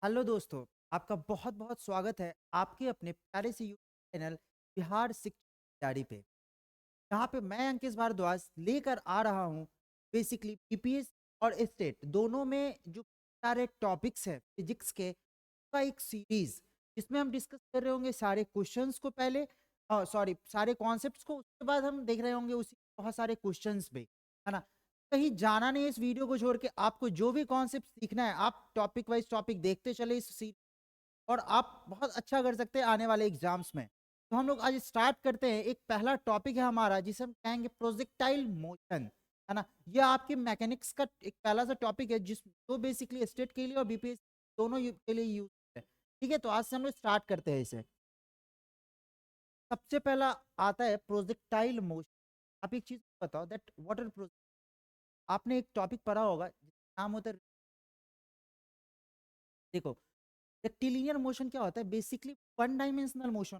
Hello दोस्तों, आपका बहुत बहुत स्वागत है आपके अपने प्यारे से यूट्यूब चैनल बिहार शिक्षा तैयारी पे। यहाँ पे मैं अंकित भारद्वाज लेकर आ रहा हूँ बेसिकली पीपीएस और स्टेट दोनों में जो सारे टॉपिक्स हैं फिजिक्स के का एक सीरीज जिसमें हम डिस्कस कर रहे होंगे सारे क्वेश्चंस को पहले, सॉरी सारे कॉन्सेप्ट्स को, उसके बाद हम देख रहे होंगे उसी बहुत सारे क्वेश्चंस भी, है ना। कहीं जाना नहीं है इस वीडियो को छोड़ के। आपको जो भी कॉन्सेप्ट सीखना है आप टॉपिक वाइज टॉपिक देखते चले इस सीरीज, और आप बहुत अच्छा कर सकते हैं आने वाले एग्जाम्स में। तो हम लोग आज स्टार्ट करते हैं। एक पहला टॉपिक है हमारा जिसे हम कहेंगे प्रोजेक्टाइल मोशन, है ना। ये आपके मैकेनिक्स का एक पहला सा टॉपिक है जिस जो बेसिकली स्टेट के लिए और बीपीएस दोनों के लिए यूज है। ठीक है, तो आज से हम लोग स्टार्ट करते हैं इसे। सबसे पहला आता है प्रोजेक्टाइल मोशन। आप एक चीज बताओ दैट व्हाट आर प्रोजेक्ट। आपने एक टॉपिक पढ़ा होगा जिसका नाम होता है, देखो, रेक्टिलिनियर मोशन क्या होता है, basically one dimensional motion.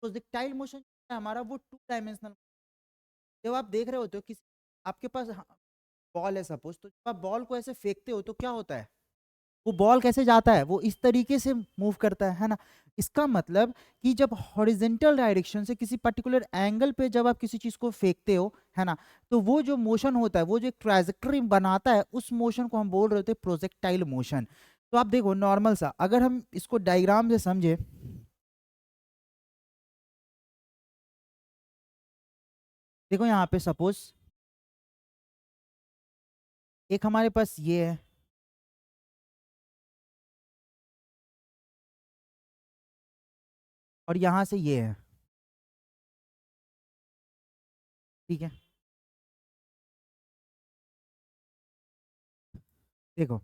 Projectile motion है हमारा वो टू डायमेंशनल। जब आप देख रहे होते हो किसी आपके पास बॉल है सपोज, तो जब आप बॉल को ऐसे फेंकते हो तो क्या होता है, वो बॉल कैसे जाता है, वो इस तरीके से मूव करता है ना। इसका मतलब कि जब हॉरिजेंटल डायरेक्शन से किसी पर्टिकुलर एंगल पे जब आप किसी चीज को फेंकते हो, है ना, तो वो जो मोशन होता है, वो जो एक ट्राजेक्टरी बनाता है, उस मोशन को हम बोल रहे होते हैं प्रोजेक्टाइल मोशन। तो आप देखो नॉर्मल सा, अगर हम इसको डायग्राम से समझे, देखो यहाँ पे सपोज एक हमारे पास ये है, और यहाँ से ये है, ठीक है। देखो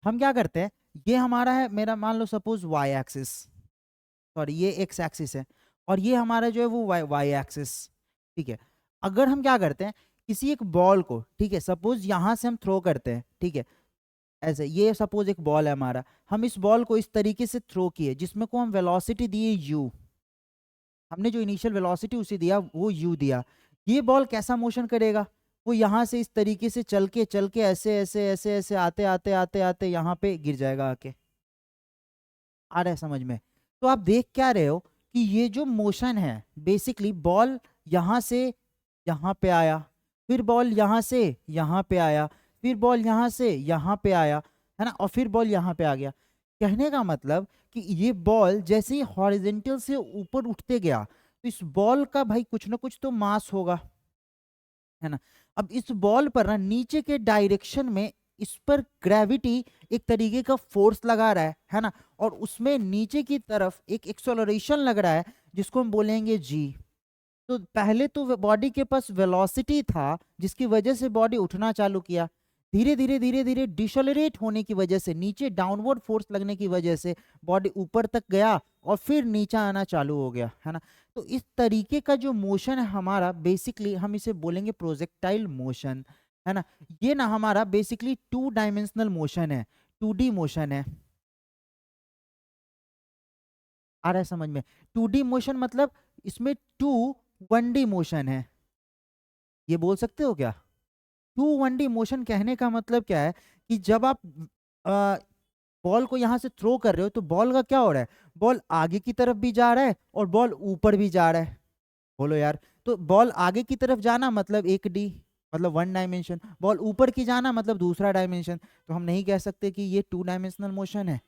हम क्या करते हैं, ये हमारा है, मेरा मान लो सपोज वाई एक्सिस, सॉरी ये एक्स एक्सिस है, और ये हमारा जो है वो वाई वाई एक्सिस, ठीक है। अगर हम क्या करते हैं, किसी एक बॉल को, ठीक है, सपोज यहाँ से हम थ्रो करते हैं, ठीक है, ऐसे ये सपोज एक बॉल है हमारा, हम इस बॉल को इस तरीके से थ्रो किए जिसमें को हम वेलोसिटी दिए यू, हमने जो इनिशियल वेलोसिटी उसे दिया वो यू दिया। ये बॉल कैसा मोशन करेगा, वो यहाँ से इस तरीके से चल के ऐसे ऐसे ऐसे ऐसे आते आते आते आते यहाँ पे गिर जाएगा आके। आ रहा है समझ में? तो आप देख क्या रहे हो कि ये जो मोशन है, बेसिकली बॉल यहाँ से यहाँ पे आया, फिर बॉल यहाँ से यहाँ पे आया, फिर बॉल यहाँ से यहाँ पे आया, है ना, और फिर बॉल यहाँ पे आ गया। कहने का मतलब कि ये बॉल जैसे ही हॉरिजेंटल से ऊपर उठते गया, तो इस बॉल का भाई कुछ ना कुछ तो मास होगा, है ना। अब इस बॉल पर ना नीचे के डायरेक्शन में इस पर ग्रेविटी एक तरीके का फोर्स लगा रहा है ना, और उसमें नीचे की तरफ एक एक्सेलरेशन लग रहा है जिसको हम बोलेंगे जी। तो पहले तो बॉडी के पास वेलोसिटी था जिसकी वजह से बॉडी उठना चालू किया, धीरे धीरे डिसोलरेट होने की वजह से, नीचे डाउनवर्ड फोर्स लगने की वजह से बॉडी ऊपर तक गया और फिर नीचे आना चालू हो गया, है ना। तो इस तरीके का जो मोशन है हमारा, बेसिकली हम इसे बोलेंगे प्रोजेक्टाइल मोशन, है ना। ये ना हमारा बेसिकली टू डायमेंशनल मोशन है, 2D मोशन है। आ रहा है समझ में? 2D मोशन मतलब इसमें टू 1D मोशन है, ये बोल सकते हो क्या? 2 1D मोशन कहने का मतलब क्या है कि जब आप बॉल को यहाँ से थ्रो कर रहे हो तो बॉल का क्या हो रहा है, बॉल आगे की तरफ भी जा रहा है और बॉल ऊपर भी जा रहा है। बोलो यार। तो बॉल आगे की तरफ जाना मतलब 1D, मतलब 1 डायमेंशन, बॉल ऊपर की जाना मतलब दूसरा डायमेंशन। तो हम नहीं कह सकते कि ये 2 डायमेंशनल मोशन है।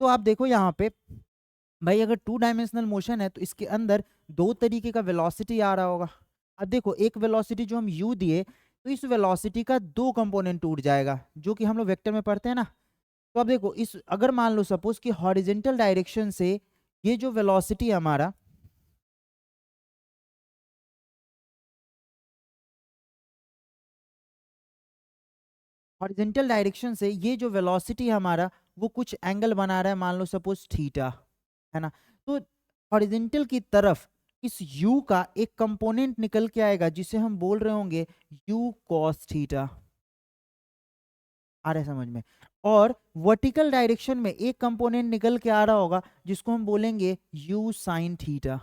तो आप देखो यहाँ पे भाई, अगर 2 डायमेंशनल मोशन है तो इसके अंदर दो तरीके का वेलोसिटी आ रहा होगा। अब देखो एक वेलोसिटी जो हम यू दिए, तो इस वेलोसिटी का दो कंपोनेंट टूट जाएगा जो कि हम लोग वेक्टर में पढ़ते हैं ना। तो अब देखो इस, अगर मान लो सपोज कि हॉरिजेंटल डायरेक्शन से ये जो वेलोसिटी हमारा, हॉरिजेंटल डायरेक्शन से ये जो वेलोसिटी हमारा वो कुछ एंगल बना रहा है, मान लो सपोज थीटा, है ना। तो हॉरिजेंटल की तरफ इस u का एक कंपोनेंट निकल के आएगा जिसे हम बोल रहे होंगे u cos थीटा। आ रहा है समझ में? और वर्टिकल डायरेक्शन में एक कंपोनेंट निकल के आ रहा होगा जिसको हम बोलेंगे u sin थीटा।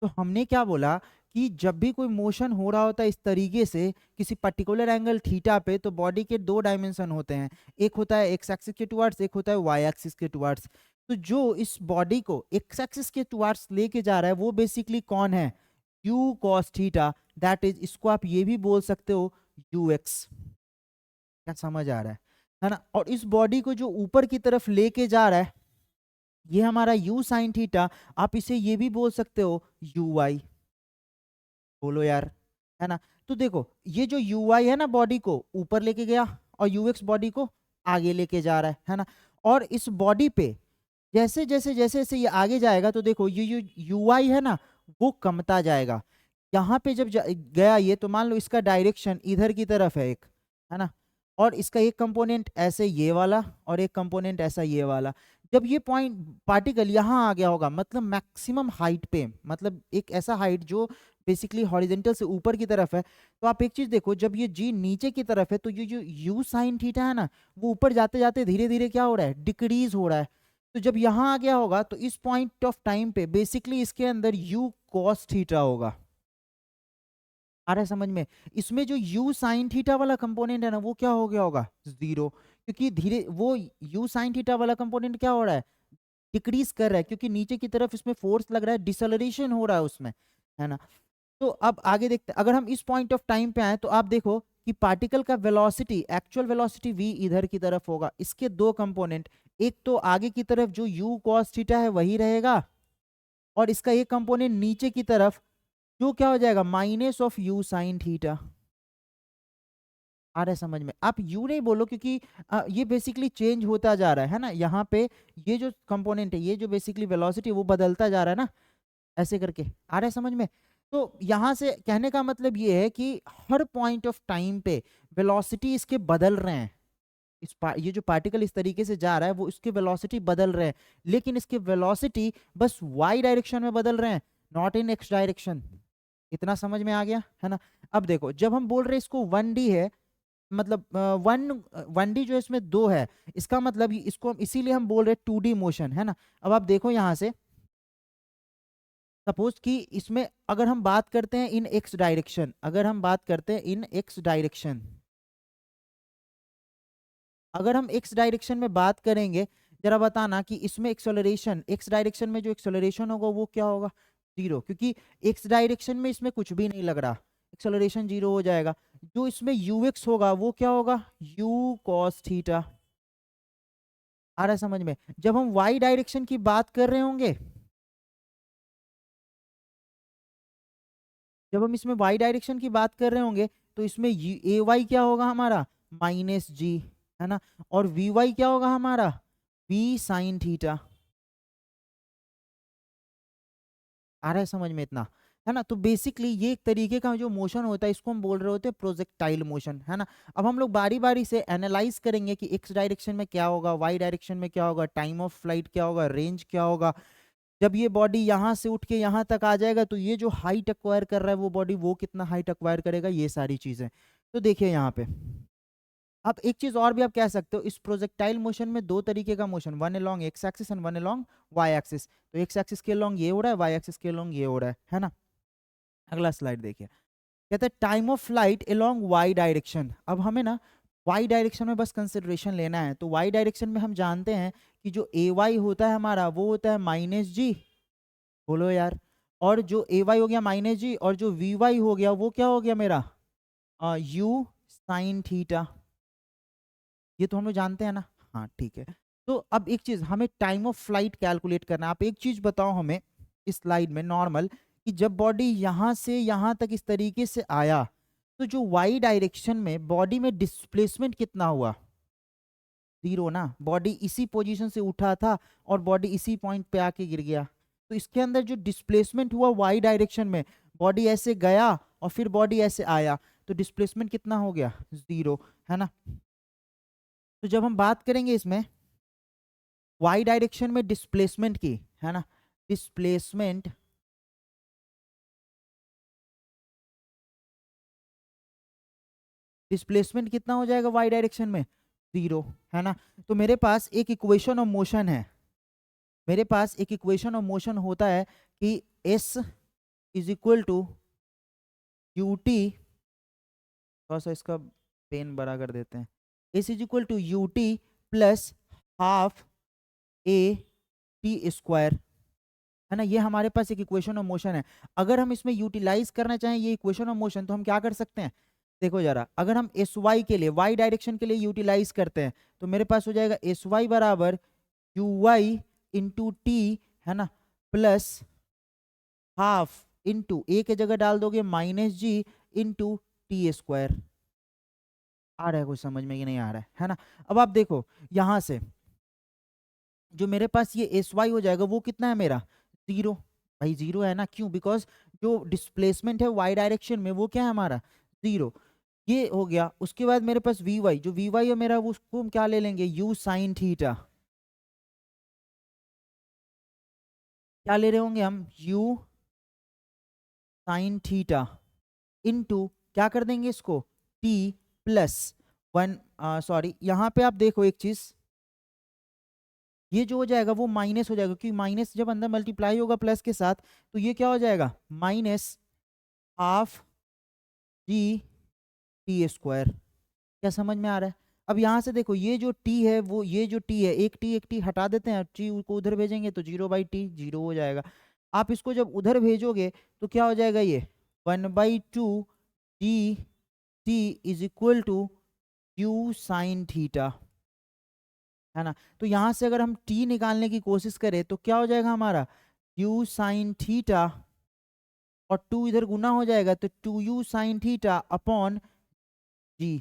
तो हमने क्या बोला कि जब भी कोई मोशन हो रहा होता है इस तरीके से किसी पर्टिकुलर एंगल थीटा पे, तो बॉडी के दो डायमेंशन होते हैं, एक होता है एक्स एक्सिस के टुवर्ड्स, एक होता है वाई एक्सिस के टुवर्ड्स। तो जो इस बॉडी को एक्स एक्सिस के टुवर्ड्स लेके जा रहा है वो बेसिकली कौन है, you cos theta, that is, इसको आप ये भी बोल सकते हो यू एक्स। क्या समझ आ रहा है ना। और इस बॉडी को जो ऊपर की तरफ लेके जा रहा है ये हमारा u साइन थीटा, आप इसे ये भी बोल सकते हो यू वाई। बोलो यार, है ना। तो देखो ये जो यू वाई है ना, बॉडी को ऊपर लेके गया, और यू एक्स बॉडी को आगे लेके जा रहा है ना। और इस बॉडी पे जैसे जैसे जैसे जैसे ये आगे जाएगा तो देखो ये यू वाई है ना वो कमता जाएगा। यहाँ पे जब गया ये, तो मान लो इसका डायरेक्शन इधर की तरफ है एक, है ना, और इसका एक कंपोनेंट ऐसे ये वाला और एक कंपोनेंट ऐसा ये वाला। जब ये पॉइंट पार्टिकल यहाँ आ गया होगा, मतलब मैक्सिमम हाइट पे, मतलब एक ऐसा हाइट जो बेसिकली हॉरिजेंटल से ऊपर की तरफ है, तो आप एक चीज देखो, जब ये जी नीचे की तरफ है तो ये जो यू साइन थीटा है ना वो ऊपर जाते जाते धीरे धीरे क्या हो रहा है, डिक्रीज हो रहा है। तो जब यहाँ आ गया होगा तो इस पॉइंट ऑफ टाइम पे बेसिकली इसके अंदर यू कॉस थीटा होगा। आ रहा है समझ में। इसमें जो u साइन थीटा वाला कंपोनेंट है ना वो क्या हो गया होगा, जीरो, क्योंकि धीरे वो u साइन थीटा वाला कंपोनेंट क्या हो रहा है, डिक्रीज कर रहा है, क्योंकि नीचे की तरफ इसमें फोर्स लग रहा है, डिसलरेशन हो रहा है उसमें, है ना। तो अब आगे देखते हैं, अगर हम इस पॉइंट ऑफ टाइम पे आए तो आप देखो कि पार्टिकल का वेलोसिटी, एक्चुअल वेलोसिटी v इधर की तरफ होगा। इसके दो कंपोनेंट, एक तो आगे की तरफ जो u cos थीटा है वही रहेगा, और इसका एक कंपोनेंट नीचे की तरफ जो क्या हो जाएगा, minus of u sine theta. आ रहा है समझ में। आप यू नहीं बोलो क्योंकि ये बेसिकली चेंज होता जा रहा है ना, यहाँ पे ये जो कंपोनेंट है, ये जो बेसिकली वेलोसिटी वो बदलता जा रहा है ना, ऐसे करके। आ रहा है समझ में। तो यहाँ से कहने का मतलब ये है कि हर पॉइंट ऑफ टाइम पे वेलोसिटी इसके बदल रहे हैं। ये जो पार्टिकल इस तरीके से जा रहा है वो इसके वेलोसिटी बदल रहे हैं, लेकिन इसके वेलोसिटी बस वाई डायरेक्शन में बदल रहे हैं, नॉट इन एक्स डायरेक्शन। इतना समझ में आ गया है ना। अब देखो जब हम बोल रहे हैं इसको 1D है, मतलब वन डी जो है इसमें दो है, इसका मतलब इसको इसीलिए हम बोल रहे हैं 2D मोशन, है ना। अब आप देखो यहाँ से, सपोज कि इसमें अगर हम बात करते हैं इन एक्स डायरेक्शन, अगर हम बात करते हैं इन एक्स डायरेक्शन, अगर हम एक्स डायरेक्शन में बात करेंगे, जरा बताना कि इसमें एक्सेलरेशन, एक्स डायरेक्शन में जो एक्सेलरेशन होगा वो क्या होगा, जीरो, क्योंकि एक्स डायरेक्शन में इसमें कुछ भी नहीं लग रहा, एक्सेलरेशन जीरो हो जाएगा। जो इसमें यू एक्स होगा वो क्या होगा, यू कॉस थीटा। आ रहा है समझ में। जब हम वाई डायरेक्शन की बात कर रहे होंगे, जब हम इसमें वाई डायरेक्शन की बात कर रहे होंगे तो इसमें ए वाई क्या होगा हमारा, माइनस जी, है ना, और वी वाई क्या होगा हमारा, वी साइन थीटा। आ रहा है समझ में इतना, है ना। तो बेसिकली ये एक तरीके का जो मोशन होता है इसको हम बोल रहे होते हैं प्रोजेक्टाइल मोशन, है ना। अब हम लोग बारी बारी से एनालाइज करेंगे कि एक्स डायरेक्शन में क्या होगा, वाई डायरेक्शन में क्या होगा, टाइम ऑफ फ्लाइट क्या होगा, रेंज क्या होगा। जब ये बॉडी यहाँ से उठ के यहाँ तक आ जाएगा तो ये जो हाइट एक्वायर कर रहा है वो बॉडी वो कितना हाइट एक्वायर करेगा, ये सारी चीजें। तो देखिए यहाँ पे अब एक चीज और भी आप कह सकते हो, इस प्रोजेक्टाइल मोशन में दो तरीके का motion, one along x axis and one along y axis. तो एक्स एक्सिस के अलोंग ये हो रहा है, वाई एक्सिस के अलोंग ये हो रहा है ना। अगला स्लाइड देखिए, कहते हैं time of flight along y direction. अब हमें ना वाई डायरेक्शन में बस कंसिडरेशन लेना है। तो वाई डायरेक्शन में हम जानते हैं कि जो ए वाई होता है हमारा वो होता है माइनस जी, बोलो यार, और जो ए वाई हो गया माइनस जी, और जो वी वाई हो गया वो क्या हो गया मेरा, यू साइन थीटा। ये तो हम लोग जानते हैं ना। हाँ ठीक है। तो अब एक चीज हमें टाइम ऑफ फ्लाइट कैलकुलेट करना है। आप एक चीज बताओ हमें इस स्लाइड में नॉर्मल, कि जब बॉडी यहाँ से यहाँ तक इस तरीके से आया तो जो वाई डायरेक्शन में बॉडी में डिस्प्लेसमेंट कितना हुआ, जीरो ना। बॉडी इसी पोजीशन से उठा था और बॉडी इसी पॉइंट पे आके गिर गया। तो इसके अंदर जो डिस्प्लेसमेंट हुआ वाई डायरेक्शन में, बॉडी ऐसे गया और फिर बॉडी ऐसे आया, तो डिस्प्लेसमेंट कितना हो गया, जीरो, है ना। तो जब हम बात करेंगे इसमें वाई डायरेक्शन में डिस्प्लेसमेंट की, है ना, डिस्प्लेसमेंट, डिस्प्लेसमेंट कितना हो जाएगा वाई डायरेक्शन में, जीरो, है ना। तो मेरे पास एक इक्वेशन ऑफ मोशन है, मेरे पास एक इक्वेशन ऑफ मोशन होता है कि s is equal to u t, थोड़ा सा इसका पेन बड़ा कर देते हैं, s is equal to u t plus half a t square, है ना। ये हमारे पास एक इक्वेशन ऑफ मोशन है। अगर हम इसमें यूटिलाइज करना चाहें ये इक्वेशन ऑफ मोशन, तो हम क्या कर सकते हैं, देखो जरा, अगर हम एस वाई के लिए, वाई डायरेक्शन के लिए यूटिलाइज करते हैं, तो मेरे पास हो जाएगा एस वाई बराबर यू वाई इंटू टी, है ना, प्लस हाफ इंटू ए के जगह डाल दोगे माइनस जी इंटू टी स्क्वायर। आ रहा है कुछ समझ में कि नहीं आ रहा है ना। अब आप देखो यहां से जो मेरे पास ये एस वाई हो जाएगा वो कितना है मेरा, जीरो। भाई जीरो है ना, क्यों, बिकॉज जो डिस्प्लेसमेंट है वाई डायरेक्शन में वो क्या है हमारा, जीरो। ये हो गया। उसके बाद मेरे पास वी वाई, जो वी वाई है मेरा, वो उसको हम क्या ले लेंगे, यू साइन थीटा। क्या ले रहे होंगे हम, यू साइन थीटा इनटू क्या कर देंगे इसको, टी प्लस वन, सॉरी यहाँ पे आप देखो एक चीज, ये जो हो जाएगा वो माइनस हो जाएगा, क्योंकि माइनस जब अंदर मल्टीप्लाई होगा प्लस के साथ, तो ये क्या हो जाएगा, minus half g t square. क्या समझ में आ रहा है। अब यहाँ से देखो ये जो टी है, वो ये जो टी है, एक टी हटा देते हैं, टी को उधर भेजेंगे तो जीरो बाई टी जीरो हो जाएगा। आप इसको जब उधर भेजोगे तो क्या हो जाएगा, ये 1/2 g t is equal to u sine theta, है ना। तो यहाँ से अगर हम टी निकालने की कोशिश करें तो क्या हो जाएगा हमारा, यू साइन थीटा, और टू इधर गुना हो जाएगा तो two u sine theta upon g.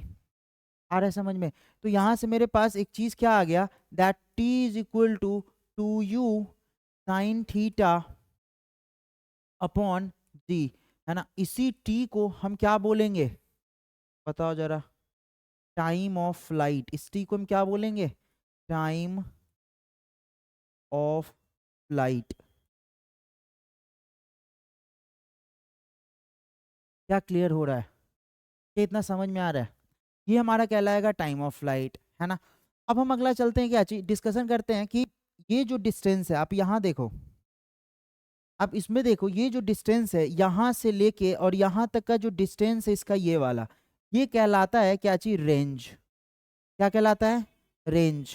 आ रहा है समझ में। तो यहाँ से मेरे पास एक चीज क्या आ गया, that T is equal to two u sine theta upon g, है ना। इसी टी को हम क्या बोलेंगे, बताओ जरा, टाइम ऑफ फ्लाइट। इस टी को हम क्या बोलेंगे, टाइम ऑफ फ्लाइट। क्या क्लियर हो रहा है, क्या इतना समझ में आ रहा है। ये हमारा कहलाएगा टाइम ऑफ फ्लाइट, है ना। अब हम अगला चलते हैं, क्या चीज डिस्कशन करते हैं कि ये जो डिस्टेंस है, आप यहाँ देखो, अब इसमें देखो ये जो डिस्टेंस है यहाँ से लेके और यहाँ तक का जो डिस्टेंस है इसका, ये वाला, ये कहलाता है क्या चीज, रेंज। क्या कहलाता है, रेंज।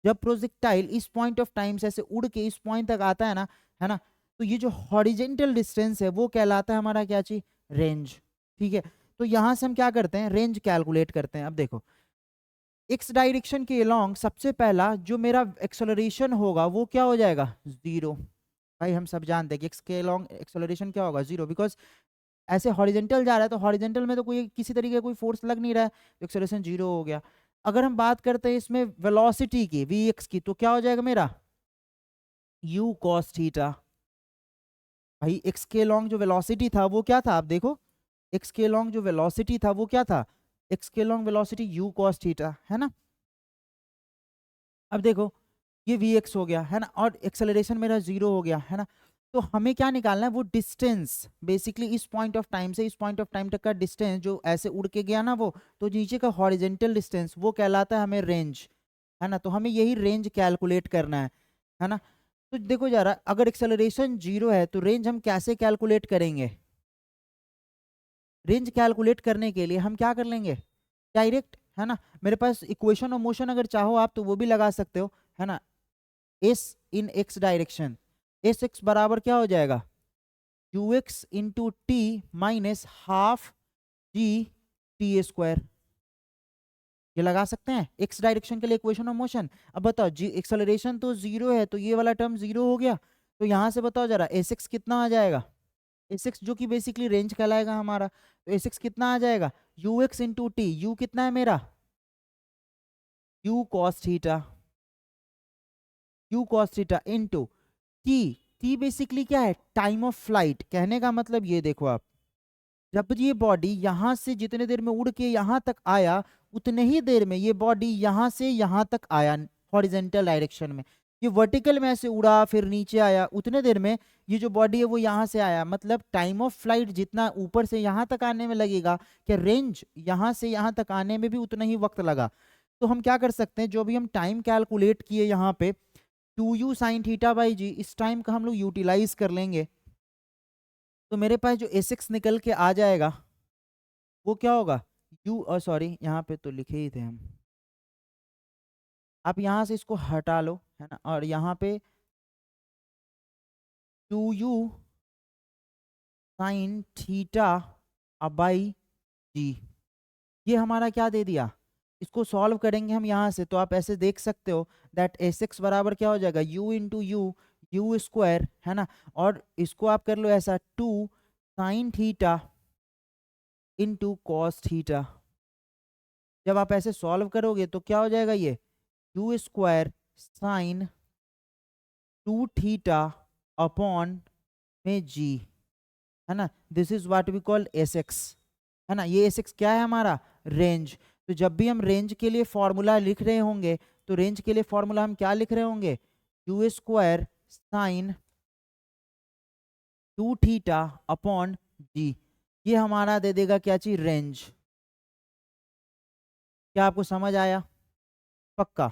जब प्रोजेक्टाइल इस पॉइंट ऑफ टाइम से ऐसे उड़ के इस पॉइंट तक आता है ना, तो ये जो हॉरिजेंटल डिस्टेंस है वो कहलाता है हमारा क्या चीज, रेंज। ठीक है। तो यहां से हम क्या करते हैं, रेंज कैलकुलेट करते हैं। अब देखो एक्स डायरेक्शन के अलोंग सबसे पहला जो मेरा एक्सेलरेशन होगा वो क्या हो जाएगा, जीरो। भाई हम सब जानते हैं कि एक्स के अलोंग एक्सेलरेशन क्या होगा, जीरो, बिकॉज ऐसे हॉरिजेंटल जा रहा है तो हॉरिजेंटल में तो कोई किसी तरीके का कोई फोर्स लग नहीं रहा है, तो एक्सेलरेशन जीरो हो गया। अगर हम बात करते हैं इसमें वेलोसिटी की, वी एक्स की, तो क्या हो जाएगा मेरा, यू कॉस थीटा। भाई एक्स के लॉन्ग जो वेलोसिटी था वो क्या था, आप देखो, एक्स के लॉन्ग जो वेलोसिटी था वो क्या था, एक्स के long velocity you cos theta, है ना। अब देखो ये वी एक्स हो गया, है ना, और एक्सेलरेशन मेरा जीरो हो गया, है ना। तो हमें क्या निकालना है, वो डिस्टेंस, बेसिकली इस पॉइंट ऑफ टाइम से इस पॉइंट ऑफ टाइम तक का डिस्टेंस जो ऐसे उड़ के गया ना वो, तो नीचे का हॉरिजेंटल डिस्टेंस वो कहलाता है हमें रेंज, है ना। तो हमें यही रेंज कैलकुलेट करना है ना। तो देखो जरा, अगर एक्सेलरेशन जीरो है तो रेंज हम कैसे कैलकुलेट करेंगे, रेंज कैलकुलेट करने के लिए हम क्या कर लेंगे, डायरेक्ट, है ना। मेरे पास इक्वेशन ऑफ मोशन अगर चाहो आप तो वो भी लगा सकते हो, है ना। एस इन एक्स डायरेक्शन, एस एक्स बराबर क्या हो जाएगा, you x into t minus half g t square. ये लगा सकते हैं एक्स डायरेक्शन के लिए इक्वेशन ऑफ मोशन। अब बताओ जी, एक्सेलरेशन तो जीरो है तो ये वाला टर्म जीरो हो गया, तो यहां से बताओ जरा एस एक्स कितना आ जाएगा, एस एक्स जो कि बेसिकली रेंज कहलाएगा हमारा, तो एस एक्स कितना आ जाएगा, you x into T, you कितना है मेरा, you cos theta, you cos theta into t, T basically क्या है, टाइम ऑफ फ्लाइट। कहने का मतलब ये देखो आप, जब ये बॉडी यहां से जितने देर में उड़ के यहां तक आया, उतने ही देर में ये बॉडी यहां से यहां तक आया हॉरिजेंटल डायरेक्शन में, ये वर्टिकल में ऐसे उड़ा फिर नीचे आया, उतने देर में ये जो बॉडी है वो यहां से आया। मतलब टाइम ऑफ फ्लाइट जितना ऊपर से यहां तक आने में लगेगा, क्या रेंज यहां से यहां तक आने में भी उतना ही वक्त लगा। तो हम क्या कर सकते हैं, जो भी हम टाइम कैलकुलेट किए यहाँ पे, two u sine theta by g, इस टाइम का हम लोग यूटिलाइज कर लेंगे तो मेरे पास जो एस निकल के आ जाएगा वो क्या होगा, यू सॉरी यहाँ पे तो लिखे ही थे हम, आप यहाँ से इसको हटा लो, है ना, और यहाँ पे 2u साइन थीटा बाई जी, ये हमारा क्या दे दिया। इसको सॉल्व करेंगे हम यहाँ से, तो आप ऐसे देख सकते हो दैट एस एक्स बराबर क्या हो जाएगा, u इंटू यू स्क्वायर, है ना, और इसको आप कर लो ऐसा 2 sign theta into cos theta. जब आप ऐसे सॉल्व करोगे तो क्या हो जाएगा, ये u square sine 2 theta upon में जी, है ना, this is what we call s x, है ना। ये एस एक्स क्या है हमारा, रेंज। तो जब भी हम रेंज के लिए फॉर्मूला लिख रहे होंगे तो रेंज के लिए फॉर्मूला हम क्या लिख रहे होंगे, u square sine 2 theta upon g, ये हमारा दे देगा क्या चीज, रेंज। क्या आपको समझ आया, पक्का।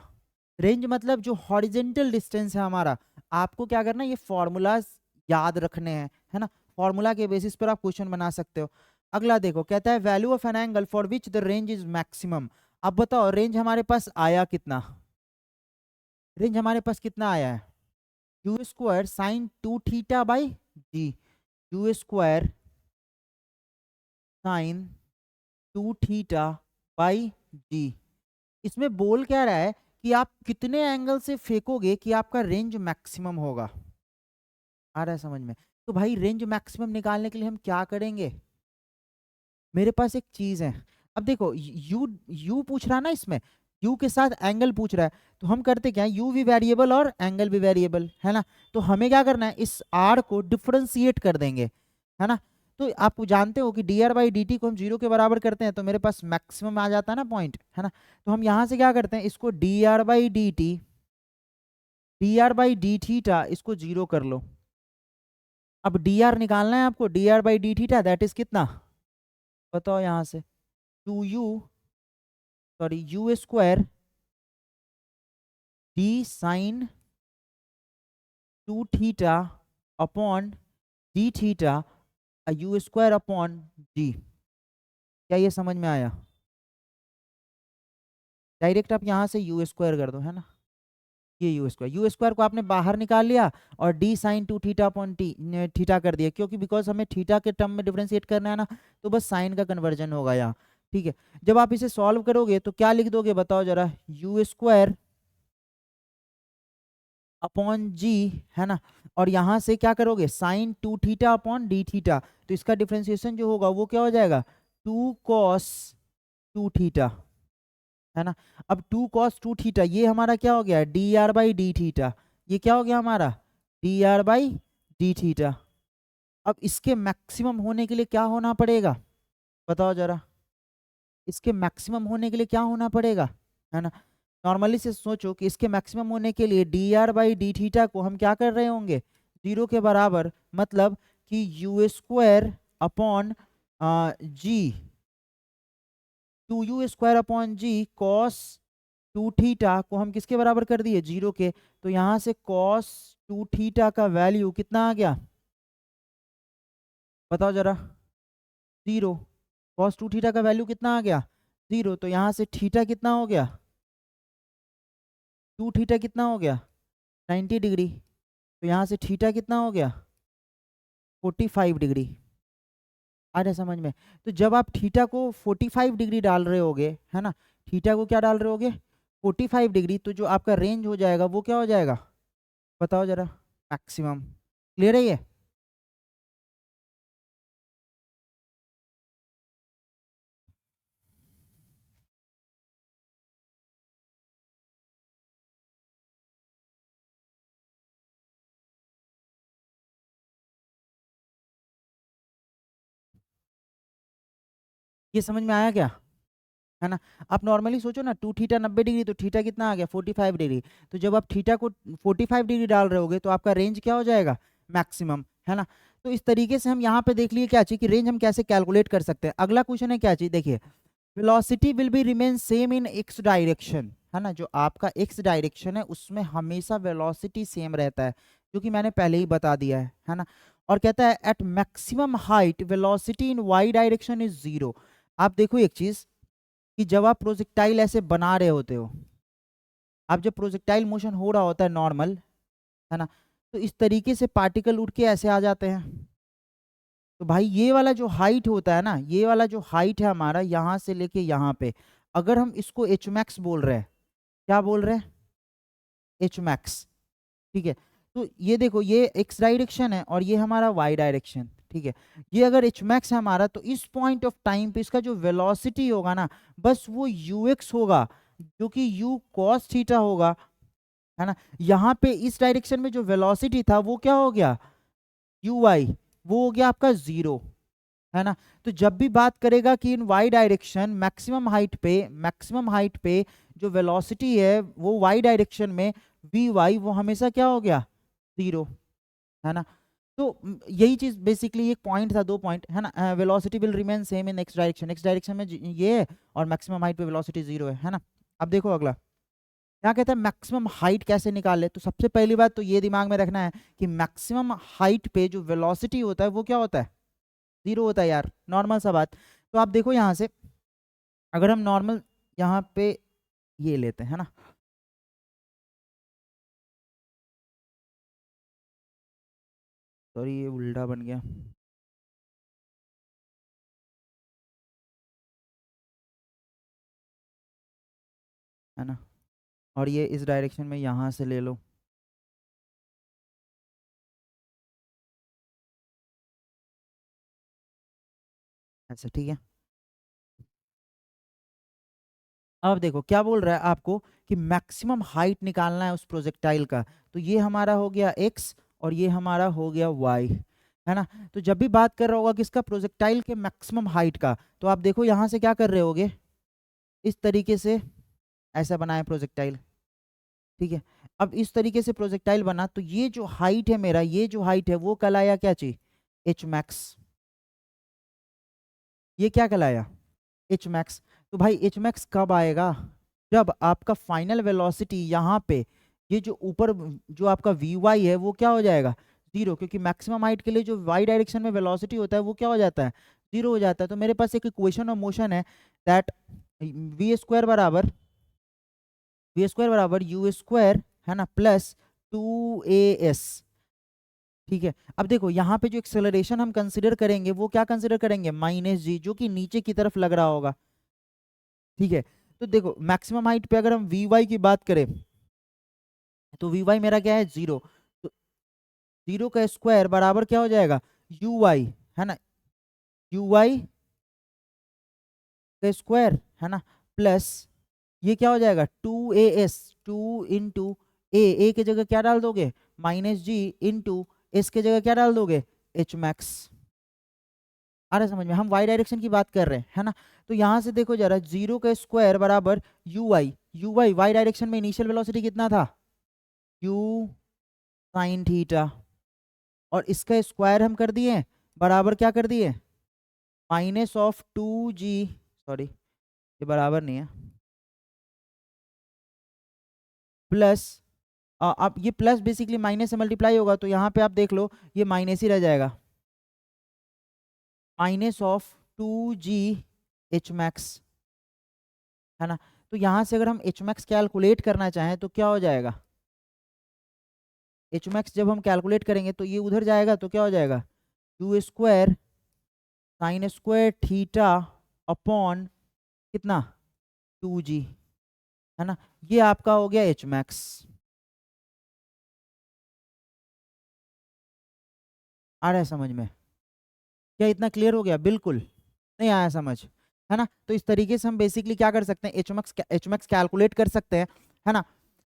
रेंज मतलब जो हॉरिजेंटल डिस्टेंस है हमारा, आपको क्या करना है, ये फॉर्मूलाज याद रखने हैं, है ना, फॉर्मूला के बेसिस पर आप क्वेश्चन बना सकते हो। अगला देखो, कहता है value of an angle for which the range is maximum. अब बताओ रेंज हमारे पास आया कितना, रेंज हमारे पास कितना आया है, u square sine 2 theta by g, u square sine 2 theta by g. इसमें बोल क्या रहा है कि आप कितने एंगल से फेंकोगे कि आपका रेंज मैक्सिमम होगा, आ रहा है समझ में। तो भाई रेंज मैक्सिमम निकालने के लिए हम क्या करेंगे, मेरे पास एक चीज है। अब देखो यू यू पूछ रहा है ना, इसमें यू के साथ एंगल पूछ रहा है, तो हम करते क्या, यू भी वेरिएबल और एंगल भी वेरिएबल, है ना। तो हमें क्या करना है, इस आर को डिफ्रेंशिएट कर देंगे, है ना। तो आप जानते हो कि D r by d T को हम जीरो के बराबर करते हैं तो मेरे पास मैक्सिमम आ जाता है ना पॉइंट, है ना। तो हम यहाँ से क्या करते हैं, इसको d r by d t, d r by d theta, इसको जीरो कर लो। अब डी आर निकालना है आपको, d r by d theta that is कितना, बताओ यहाँ से, 2u sorry u square d sine 2 theta upon d theta u square upon g. क्या ये समझ में आया, डायरेक्ट आप यहाँ से यू स्क्वायर कर दो, है ना, ये यू स्क्वायर को आपने बाहर निकाल लिया और d sine 2 theta upon t theta कर दिया, क्योंकि बिकॉज हमें थीटा के टर्म में डिफरेंशिएट करना है ना, तो बस साइन का कन्वर्जन होगा यहाँ, ठीक है। जब आप इसे सॉल्व करोगे तो क्या लिख दोगे, बताओ जरा, यू स्क्वायर अपॉन जी, है ना, और यहाँ से क्या करोगे, sine 2 theta upon d theta, तो इसका डिफरेंशिएशन जो होगा वो क्या हो जाएगा, 2 कॉस 2 थीटा, है ना। अब 2 कॉस 2 थीटा ये हमारा क्या हो गया, D r by d theta, ये क्या हो गया हमारा, D r by d theta. अब इसके मैक्सिमम होने के लिए क्या होना पड़ेगा, बताओ जरा, इसके मैक्सिमम होने के लिए क्या होना पड़ेगा, है ना। नॉर्मली से सोचो कि इसके मैक्सिमम होने के लिए D r by d theta को हम क्या कर रहे होंगे, जीरो के बराबर, मतलब कि u square upon g, 2u square upon g cos 2 theta को हम किसके बराबर कर दिए, जीरो के। तो यहाँ से कॉस 2 थीटा का वैल्यू कितना आ गया, बताओ जरा, जीरो। कॉस 2 थीटा का वैल्यू कितना आ गया, जीरो। तो यहाँ से थीटा कितना हो गया, 2 थीटा कितना हो गया, 90 डिग्री। तो यहाँ से थीटा कितना हो गया, 45 डिग्री। आ रहा है समझ में। तो जब आप थीटा को 45 डिग्री डाल रहे होगे, है ना, थीटा को क्या डाल रहे होगे, 45 डिग्री, तो जो आपका रेंज हो जाएगा वो क्या हो जाएगा, बताओ जरा, मैक्सिमम। क्लियर है ये, ये समझ में आया क्या, है ना। आप नॉर्मली सोचो ना, 2 थीटा 90 डिग्री, तो थीटा कितना आ गया, 45 डिग्री। तो जब आप थीटा को 45 डिग्री डाल रहे होगे तो आपका रेंज क्या हो जाएगा, मैक्सिमम, है ना। तो इस तरीके से हम यहाँ पे देख लिए क्या चीज कि रेंज हम कैसे कैलकुलेट कर सकते हैं। अगला क्वेश्चन है क्या चीज, देखिए, velocity will be remain same in x direction, है ना, जो आपका एक्स डायरेक्शन है उसमें हमेशा वेलोसिटी सेम रहता है, जो कि मैंने पहले ही बता दिया है ना। और कहता है at maximum height velocity in y direction is 0। आप देखो एक चीज कि जब आप प्रोजेक्टाइल ऐसे बना रहे होते हो, आप जब प्रोजेक्टाइल मोशन हो रहा होता है नॉर्मल, है ना, तो इस तरीके से पार्टिकल उड़ के ऐसे आ जाते हैं। तो भाई ये वाला जो हाइट होता है ना, ये वाला जो हाइट है हमारा यहाँ से लेके यहाँ पे, अगर हम इसको एच मैक्स बोल रहे हैं, क्या बोल रहे हैं, एच मैक्स, ठीक है। तो ये देखो ये एक्स डायरेक्शन है और ये हमारा वाई डायरेक्शन, ठीक है। ये अगर एच मैक्स है हमारा, तो इस पॉइंट ऑफ टाइम पे इसका जो वेलोसिटी होगा ना, बस वो यू एक्स होगा, जो कि यू कॉस थीटा होगा, है ना। यहाँ पे इस डायरेक्शन में जो वेलोसिटी था वो क्या हो गया, यू वाई, वो हो गया आपका 0, है ना। तो जब भी बात करेगा कि इन वाई डायरेक्शन मैक्सिमम हाइट पे जो वेलोसिटी है वो वाई डायरेक्शन में वी वाई, वो हमेशा क्या हो गया, 0, है ना। तो यही चीज बेसिकली एक पॉइंट था, 2 पॉइंट है ना। Velocity will remain same in x direction में ये है, और मैक्सिमम हाइट पे वेलोसिटी 0 है ना। अब देखो अगला क्या कहता है, मैक्सिमम हाइट कैसे निकाले। तो सबसे पहली बात तो ये दिमाग में रखना है कि मैक्सिमम हाइट पे जो वेलोसिटी होता है वो क्या होता है, 0 होता है यार, नॉर्मल सा बात। तो आप देखो यहाँ से, अगर हम नॉर्मल यहाँ पे ये लेते हैं ना, सॉरी ये उल्टा बन गया, है ना, और ये इस डायरेक्शन में यहाँ से ले लो, ऐसा, ठीक है। अब देखो क्या बोल रहा है आपको कि मैक्सिमम हाइट निकालना है उस प्रोजेक्टाइल का। तो ये हमारा हो गया एक्स और ये हमारा हो गया वाई, है ना। तो जब भी बात कर रहा होगा किसका, प्रोजेक्टाइल के मैक्सिमम हाइट का, तो आप देखो यहाँ से क्या कर रहे होगे, इस तरीके से ऐसा बनाए प्रोजेक्टाइल, ठीक है। अब इस तरीके से प्रोजेक्टाइल बना, तो ये जो हाइट है मेरा, ये जो हाइट है वो कहलाया क्या चाहिए, एच मैक्स। ये क्या कहलाया, एच मैक्स। तो भाई एच मैक्स कब आएगा, जब आपका फाइनल वेलोसिटी यहाँ पे, ये जो ऊपर जो आपका वी वाई है वो क्या हो जाएगा, 0, क्योंकि मैक्सिमम हाइट के लिए जो वाई डायरेक्शन में वेलोसिटी होता है वो क्या हो जाता है, 0 हो जाता है। तो मेरे पास एक इक्वेशन ऑफ मोशन है, दैट वी स्क्वायर बराबर यू स्क्वायर, है ना, प्लस 2as, ठीक है। अब देखो यहाँ पे जो एक्सेलरेशन हम कंसिडर करेंगे वो क्या कंसिडर करेंगे, -g, जो कि नीचे की तरफ लग रहा होगा, ठीक है। तो देखो मैक्सिमम हाइट पे अगर हम वी वाई की बात करें, तो वी वाई मेरा क्या है, 0। तो 0 का स्क्वायर बराबर क्या हो जाएगा, यू वाई, है ना, यू वाई का स्क्वायर, है ना, प्लस ये क्या हो जाएगा, 2as, 2 × ए की जगह क्या डाल दोगे, -g, इंटू एस की जगह क्या डाल दोगे, एच मैक्स। आ रहा है समझ में, हम वाई डायरेक्शन की बात कर रहे हैं, है ना। तो यहाँ से देखो जरा, 0 का स्क्वायर बराबर यू वाई वाई डायरेक्शन में इनिशियल वेलोसिटी कितना था, यू साइन थीटा, और इसका स्क्वायर हम कर दिए बराबर क्या कर दिए, -2g, सॉरी ये बराबर नहीं है, प्लस, अब ये प्लस बेसिकली माइनस से मल्टीप्लाई होगा, तो यहाँ पे आप देख लो ये माइनस ही रह जाएगा, -2g एच मैक्स, है ना। तो यहाँ से अगर हम एच मैक्स कैलकुलेट करना चाहें तो क्या हो जाएगा, एच मैक्स जब हम कैलकुलेट करेंगे तो ये उधर जाएगा, तो क्या हो जाएगा, you square sine square theta upon कितना, 2g, है ना। ये आपका हो गया एच मैक्स। आ रहा है समझ में, क्या इतना क्लियर हो गया, बिल्कुल नहीं आया समझ, है ना। तो इस तरीके से हम बेसिकली क्या कर सकते हैं, एच मैक्स कैलकुलेट कर सकते हैं, है ना।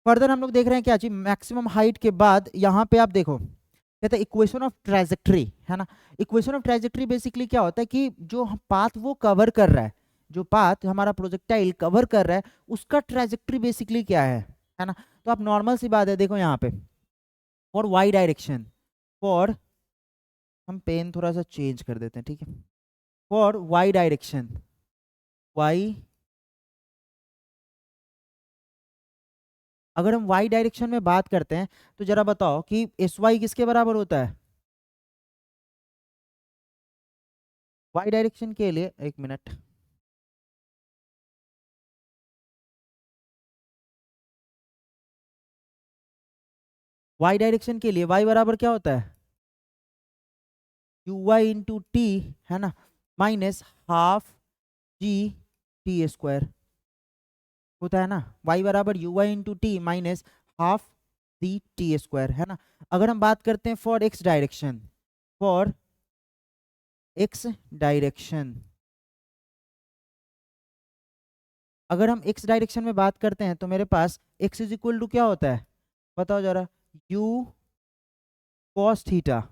फर्दर हम लोग देख रहे हैं क्या चीज, मैक्सिमम हाइट के बाद यहाँ पे आप देखो कहते हैं इक्वेशन ऑफ ट्रेजेक्ट्री, है ना। इक्वेशन ऑफ ट्रेजेक्ट्री बेसिकली क्या होता है कि जो पाथ वो कवर कर रहा है, जो पाथ हमारा प्रोजेक्टाइल कवर कर रहा है उसका ट्रेजेक्ट्री बेसिकली क्या है ना। तो आप नॉर्मल सी बात है, देखो यहाँ पे फॉर वाई डायरेक्शन, फॉर, हम पेन थोड़ा सा चेंज कर देते हैं, ठीक है, फॉर वाई डायरेक्शन, वाई, अगर हम वाई डायरेक्शन में बात करते हैं तो जरा बताओ कि एस वाई किसके बराबर होता है, वाई डायरेक्शन के लिए, एक मिनट, वाई डायरेक्शन के लिए वाई बराबर क्या होता है, यू वाई इंटू टी, है ना, minus half g t square होता है ना। वाई बराबर u y into t minus half g t square, है ना। अगर हम बात करते हैं for x direction, for x direction, अगर हम एक्स डायरेक्शन में बात करते हैं तो मेरे पास एक्स इज इक्वल टू क्या होता है, बताओ जरा, you cos theta.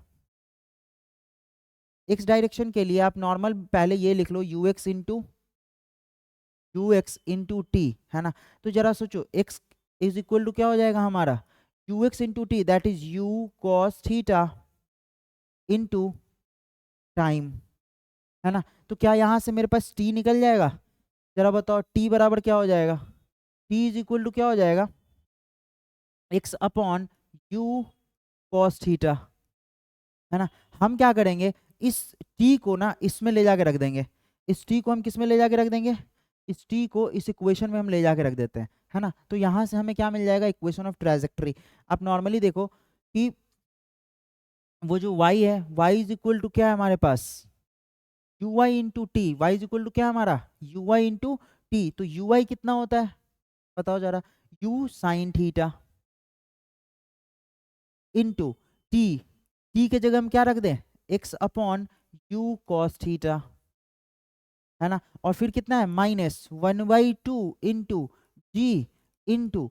X direction के लिए आप नॉर्मल पहले ये लिख लो, यू एक्स इंटू टी, है ना। तो जरा सोचो, एक्स इज इक्वल टू क्या हो जाएगा हमारा, you x into T, that is you cos theta into time, है ना। तो क्या यहाँ से मेरे पास टी निकल जाएगा, जरा बताओ, टी बराबर क्या हो जाएगा, टी इज इक्वल टू क्या हो जाएगा, x upon u cos theta, है ना। हम क्या करेंगे, इस टी को ना इसमें ले जाके रख देंगे, इस टी को हम किस में ले जाके रख देंगे, इस टी को इस इक्वेशन में हम ले जाके रख देते हैं, है ना। तो यहाँ से हमें क्या मिल जाएगा, इक्वेशन ऑफ ट्रांजैक्टरी। आप नॉर्मली देखो कि वो जो y है, y इज इक्वल टू क्या है हमारे पास, u y into t, y is equal to क्या है हमारा, यू वाई इंटू टी। तो यू वाई कितना होता है, बताओ जरा, u sine theta into t, t के जगह हम क्या रख दें, x upon u cos theta, है ना। और फिर कितना है, minus 1/2 into g into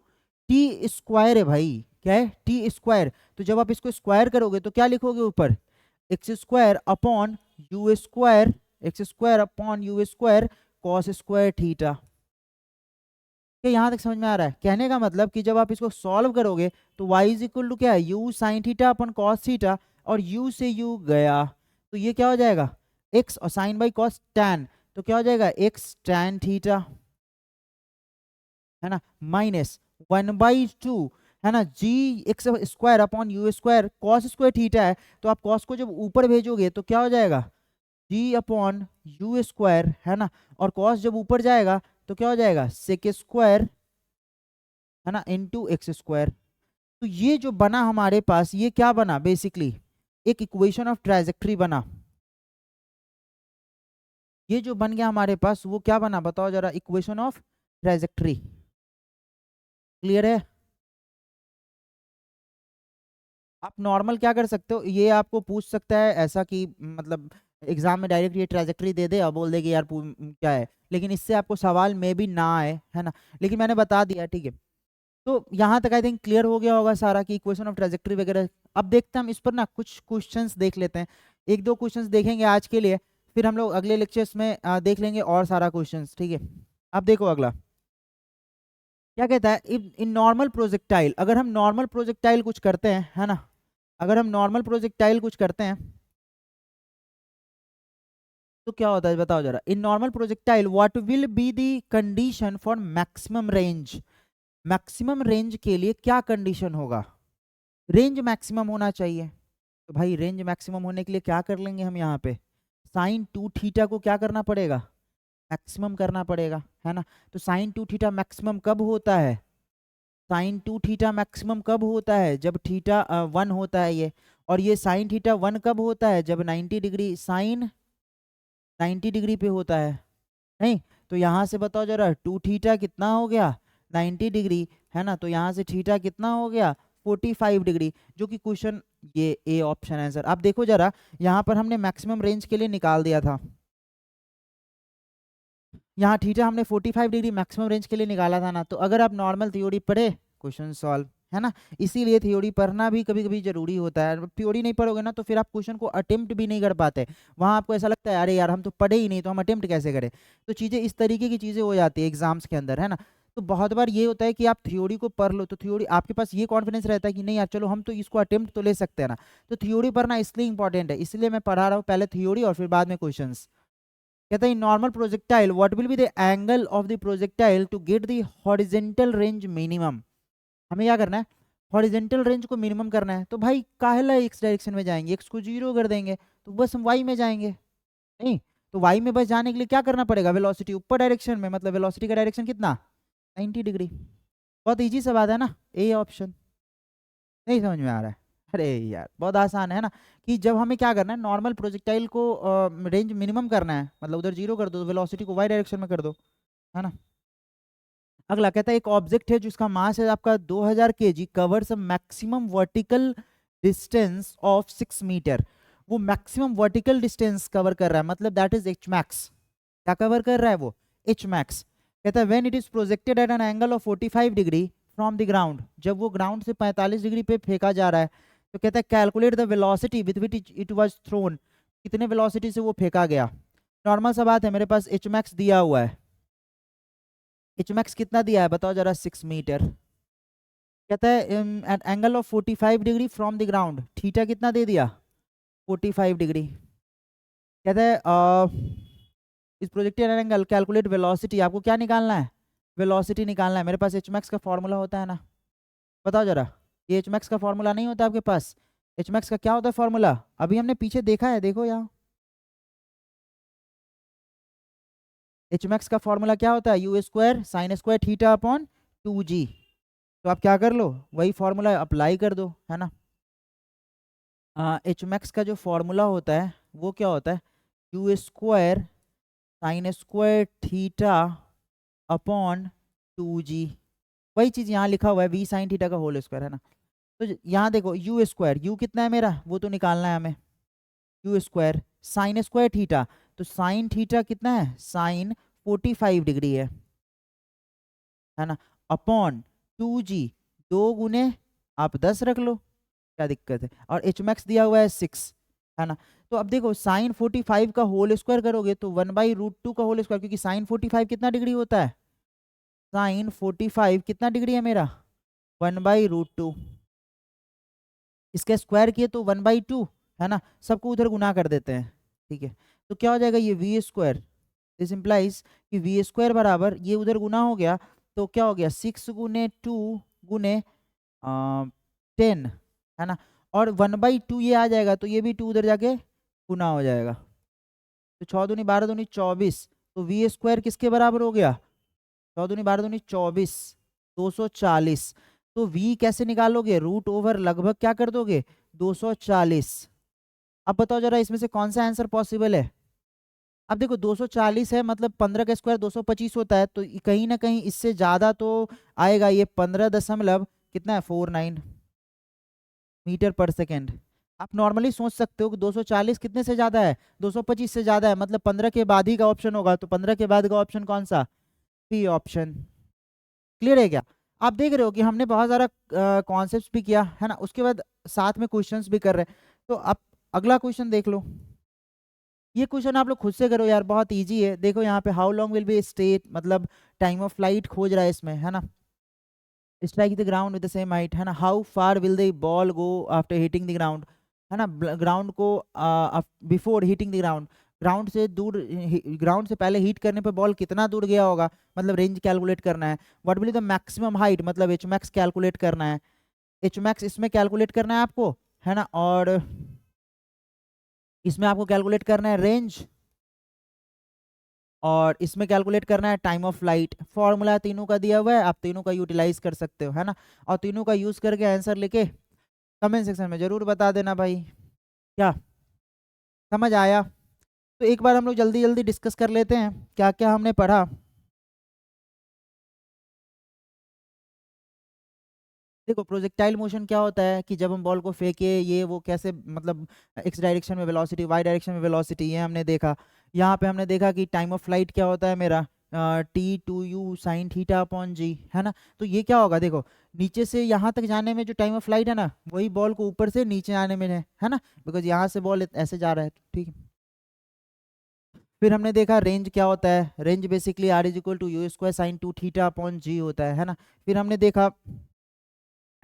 t square है भाई, क्या है, टी स्क्वायर। तो जब आप इसको स्क्वायर करोगे तो क्या लिखोगे ऊपर, x square upon u square, x square upon u square cos square theta. क्या यहाँ तक समझ में आ रहा है, कहने का मतलब कि जब आप इसको सॉल्व करोगे तो y इज इक्वल टू क्या है, you sine theta upon cos theta, और u से u गया तो ये क्या हो जाएगा, x, और साइन बाई कॉस टैन, तो क्या हो जाएगा, x टैन थीटा, है ना, माइनस 1/2, है ना, g x square upon u square, cos square theta है तो आप कॉस को जब ऊपर भेजोगे तो क्या हो जाएगा, जी अपॉन यू स्क्वायर, है ना, और कॉस जब ऊपर जाएगा तो क्या हो जाएगा, सेक स्क्वायर, है ना, इंटू एक्स स्क्वायर। तो ये जो बना हमारे पास, ये क्या बना बेसिकली, एक इक्वेशन ऑफ ट्रांजैक्टरी बना। ये जो बन गया हमारे पास वो क्या बना, बताओ जरा, इक्वेशन ऑफ ट्रांजैक्टरी। क्लियर है। आप नॉर्मल क्या कर सकते हो, ये आपको पूछ सकता है ऐसा कि मतलब एग्जाम में डायरेक्ट ये ट्रांजैक्टरी दे दे और बोल दे कि यार क्या है, लेकिन इससे आपको सवाल में भी ना आए, है ना। लेकिन मैंने बता दिया, ठीक है। तो यहाँ तक आई थिंक क्लियर हो गया होगा सारा कि इक्वेशन ऑफ ट्रांजैक्टरी वगैरह। अब देखते हैं हम इस पर ना कुछ क्वेश्चंस देख लेते हैं, एक दो क्वेश्चंस देखेंगे आज के लिए, फिर हम लोग अगले लेक्चर्स में देख लेंगे और सारा क्वेश्चंस, ठीक है। अब देखो अगला क्या कहता है, इन नॉर्मल प्रोजेक्टाइल, अगर हम नॉर्मल प्रोजेक्टाइल कुछ करते हैं, है ना, अगर हम नॉर्मल प्रोजेक्टाइल कुछ करते हैं तो क्या होता है, बताओ जरा, in normal projectile what will be the condition for maximum range, maximum range के लिए क्या कंडीशन होगा, रेंज मैक्सिमम होना चाहिए। तो भाई रेंज मैक्सिमम होने के लिए क्या कर लेंगे हम, यहाँ पे साइन 2 थीटा को क्या करना पड़ेगा, मैक्सिमम करना पड़ेगा, है ना। तो साइन 2 थीटा मैक्सिमम कब होता है, साइन 2 थीटा मैक्सिमम कब होता है, जब थीटा 1 होता है ये, और ये साइन थीटा 1 कब होता है, जब 90 डिग्री, साइन 90 डिग्री पे होता है, नहीं। तो यहाँ से बताओ जरा, 2 थीटा कितना हो गया, 90 डिग्री, है ना। तो यहाँ से थीटा कितना हो गया, 45 डिग्री, जो कि क्वेश्चन ये ए ऑप्शन आंसर। आप देखो जरा, यहाँ पर हमने मैक्सिमम रेंज के लिए निकाल दिया था, यहाँ थीटा हमने 45 डिग्री मैक्सिमम रेंज के लिए निकाला था ना। तो अगर आप नॉर्मल थ्योरी पढ़े, क्वेश्चन सॉल्व, है ना। इसीलिए थ्योरी पढ़ना भी कभी कभी जरूरी होता है, थ्योरी नहीं पढ़ोगे ना तो फिर आप क्वेश्चन को अटेम्प्ट भी नहीं कर पाते, वहाँ आपको ऐसा लगता है अरे यार हम तो पढ़े ही नहीं तो हम अटेम्प्ट कैसे करें। तो चीज़ें इस तरीके की चीज़ें हो जाती है एग्जाम्स के अंदर, है ना। तो बहुत बार ये होता है कि आप थ्योरी को पढ़ लो तो थ्योरी आपके पास ये कॉन्फिडेंस रहता है कि नहीं यार चलो हम तो इसको अटेम्प्ट तो ले सकते हैं ना। तो थ्योरी पढ़ना इसलिए इंपॉर्टेंट है, इसलिए मैं पढ़ा रहा हूँ पहले थ्योरी और फिर बाद में क्वेश्चन। कहता है normal projectile what will be the angle of the projectile to get the horizontal range minimum. हमें क्या करना है, हॉरिजेंटल रेंज को मिनिमम करना है। तो भाई काहेला एक्स डायरेक्शन में जाएंगे, एक्स को 0 कर देंगे तो बस हम वाई में जाएंगे, नहीं। तो y में बस जाने के लिए क्या करना पड़ेगा, वेलोसिटी ऊपर डायरेक्शन में, मतलब वेलोसिटी का डायरेक्शन कितना 90 डिग्री। बहुत इजी सा बात है ना, ए ऑप्शन। नहीं समझ में आ रहा है? अरे यार बहुत आसान है ना, कि जब हमें क्या करना है, नॉर्मल प्रोजेक्टाइल को रेंज मिनिमम करना है, मतलब उधर जीरो कर दो, वेलोसिटी को वाई डायरेक्शन में कर दो, है ना। अगला कहता है एक ऑब्जेक्ट है जिसका मास है आपका 2000 kg, covers a maximum vertical distance of 6 metre. वो मैक्सिमम वर्टिकल डिस्टेंस कवर कर रहा है, मतलब दैट इज एच मैक्स। क्या कवर कर रहा है वो, एच मैक्स। कहता है when it is projected at an angle of 45 degree from the ground, जब वो ग्राउंड से 45 डिग्री पे फेंका जा रहा है, तो कहता है calculate the velocity with which it was thrown, कितने वेलोसिटी से वो फेंका गया। नॉर्मल सा बात है, मेरे पास एच मैक्स दिया हुआ है, एच मैक्स कितना दिया है बताओ जरा, 6 मीटर। कहता है at angle of 45 degree from the ground, theta कितना दे दिया 45 डिग्री। कहता है इस प्रोजेक्टेड एंगल कैलकुलेट वेलोसिटी, आपको क्या निकालना है, वेलोसिटी निकालना है। मेरे पास एच मैक्स का फॉर्मूला होता है ना, बताओ जरा, ये एच मैक्स का फॉर्मूला नहीं होता आपके पास, एच मैक्स का क्या होता है फॉर्मूला, अभी हमने पीछे देखा है, देखो यहाँ एच मैक्स का फॉर्मूला क्या होता है, u square sine square theta upon 2g। तो आप क्या कर लो, वही फॉर्मूला अप्लाई कर दो, है ना। एच मैक्स का जो फॉर्मूला होता है वो क्या होता है, u square sine square theta upon 2g। वही चीज़ यहाँ लिखा हुआ है, वी साइन थीटा का होल स्क्वायर, है ना। तो यहाँ देखो यू स्क्वायर, यू कितना है मेरा वो तो निकालना है हमें, you square sine square theta, तो साइन थीटा कितना है, साइन 45 डिग्री है ना, अपॉन 2g, 2 गुने आप 10 रख लो, क्या दिक्कत है, और एच मैक्स दिया हुआ है 6, है ना। तो अब देखो साइन 45 का होल स्क्वायर करोगे तो 1/√2 का होल स्क्वायर, क्योंकि साइन 45 कितना डिग्री होता है, साइन 45 कितना डिग्री है मेरा 1/√2, इसका स्क्वायर किए तो 1/2, है ना, सबको उधर गुना कर देते हैं, ठीक है। तो क्या हो जाएगा ये वी स्क्वायर, दिस इम्प्लाइज कि वी स्क्वायर बराबर ये उधर गुना हो गया, तो क्या हो गया 6 × 2 × 10, है ना, और 1/2 ये आ जाएगा, तो ये भी 2 उधर जाके गुना हो जाएगा, तो 6 दूनी 12 दूनी 24, तो वी स्क्वायर किसके बराबर हो गया, 6 दूनी 12 दूनी 24, 240। तो v कैसे निकालोगे, रूट ओवर लगभग क्या कर दोगे 240। अब बताओ जरा इसमें से कौन सा आंसर पॉसिबल है। अब देखो 240 है, मतलब 15 का स्क्वायर 225 होता है, तो कहीं ना कहीं इससे ज़्यादा तो आएगा, ये 15 दशमलव कितना है 49 मीटर पर सेकेंड। आप नॉर्मली सोच सकते हो कि 240 कितने से ज़्यादा है, 225 से ज़्यादा है, मतलब 15 के बाद ही का ऑप्शन होगा, तो 15 के बाद का ऑप्शन कौन सा, सी ऑप्शन। क्लियर है क्या। आप देख रहे हो कि हमने बहुत सारा कॉन्सेप्ट्स भी किया है ना, उसके बाद साथ में क्वेश्चंस भी कर रहे हैं। तो आप अगला क्वेश्चन देख लो, ये क्वेश्चन आप लोग खुद से करो यार, बहुत इजी है। देखो यहाँ पे how long will be state, मतलब टाइम ऑफ फ्लाइट खोज रहा है इसमें, है ना। Strike the ground with the same height, है ना, how far will the ball go after hitting the ground, है ना, ग्राउंड को before hitting the ground, ground से दूर, ग्राउंड से पहले हीट करने पे बॉल कितना दूर गया होगा, मतलब रेंज कैलकुलेट करना है। What will be the maximum height, मतलब एच मैक्स कैलकुलेट करना है, एच मैक्स इसमें कैलकुलेट करना है आपको, है ना, और इसमें आपको कैलकुलेट करना है रेंज, और इसमें कैलकुलेट करना है टाइम ऑफ फ्लाइट। फॉर्मूला तीनों का दिया हुआ है, आप तीनों का यूटिलाइज कर सकते हो, है ना, और तीनों का यूज करके आंसर लेके कमेंट सेक्शन में जरूर बता देना भाई, क्या समझ आया। तो एक बार हम लोग जल्दी जल्दी डिस्कस कर लेते हैं क्या क्या हमने पढ़ा। देखो प्रोजेक्टाइल मोशन क्या होता है कि जब हम बॉल को फेंके, ये वो कैसे, मतलब एक्स डायरेक्शन में वेलोसिटी, वाई डायरेक्शन में वेलोसिटी, ये हमने देखा। यहाँ पे हमने देखा कि टाइम ऑफ फ्लाइट क्या होता है मेरा, T2u sign theta upon g, है ना। तो ये क्या होगा, देखो नीचे से यहाँ तक जाने में जो टाइम ऑफ फ्लाइट है ना, वही बॉल को ऊपर से नीचे आने में है ना, बिकॉज यहाँ से बॉल ऐसे जा रहा है, ठीक है। फिर हमने देखा रेंज क्या होता है, range basically r=u² sine 2 theta upon g होता है ना। फिर हमने देखा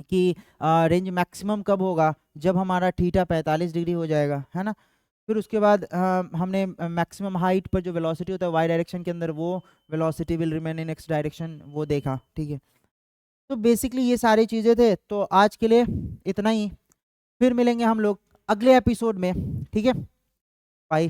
कि रेंज मैक्सिमम कब होगा, जब हमारा थीटा 45 डिग्री हो जाएगा, है ना। फिर उसके बाद हमने मैक्सिमम हाइट पर जो वेलोसिटी होता है वाई डायरेक्शन के अंदर, वो velocity will remain in x direction, वो देखा, ठीक है। तो बेसिकली ये सारी चीज़ें थे, तो आज के लिए इतना ही। फिर मिलेंगे हम लोग अगले एपिसोड में, ठीक है, बाय।